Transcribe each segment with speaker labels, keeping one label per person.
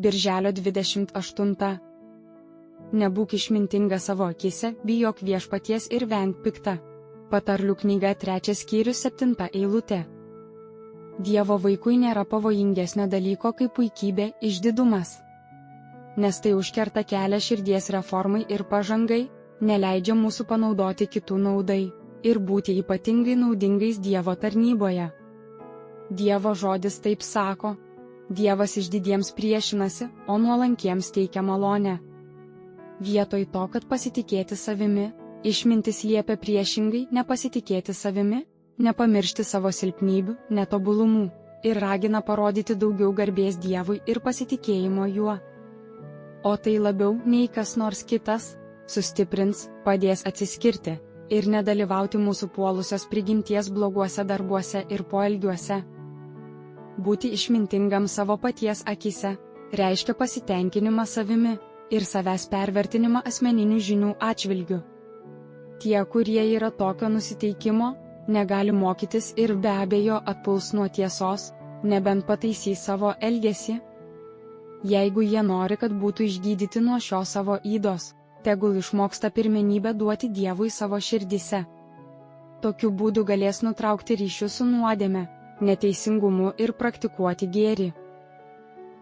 Speaker 1: Birželio 28. Nebūk išmintinga savo akyse, bijok viešpaties ir venk pikta. Patarlių knyga 3 skyrius 7 eilutė. Dievo vaikui nėra pavojingesnio dalyko kaip puikybė, išdidumas. Nes tai užkerta kelią širdies reformai ir pažangai, neleidžia mūsų panaudoti kitų naudai ir būti ypatingai naudingais Dievo tarnyboje. Dievo žodis taip sako: Dievas išdidiems priešinasi, o nuolankiems teikia malonę. Vietoj to, kad pasitikėti savimi, išmintis liepia priešingai nepasitikėti savimi, nepamiršti savo silpnybių, netobulumų ir ragina parodyti daugiau garbės Dievui ir pasitikėjimo juo. O tai labiau nei kas nors kitas sustiprins, padės atsiskirti ir nedalyvauti mūsų puolusios prigimties bloguose darbuose ir poelgiuose. Būti išmintingam savo paties akyse reiškia pasitenkinimą savimi ir savęs pervertinimą asmeninių žinių atžvilgiu. Tie, kurie yra tokio nusiteikimo, negali mokytis ir be abejo atpuls nuo tiesos, nebent pataisys savo elgesį. Jeigu jie nori, kad būtų išgydyti nuo šio savo ydos, tegul išmoksta pirmenybę duoti Dievui savo širdyse. Tokiu būdu galės nutraukti ryšius su nuodėme, neteisingumu ir praktikuoti gėrį.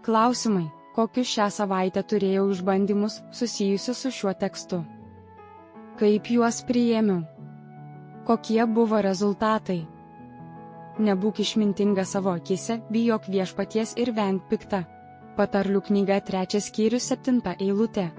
Speaker 1: Klausimai: kokius šią savaitę turėjau išbandymus susijusius su šiuo tekstu? Kaip juos priėmiau? Kokie buvo rezultatai? Nebūk išmintinga savo akyse, bijok viešpaties ir venk pikta. Patarlių knyga 3 skyrius 7 eilutė.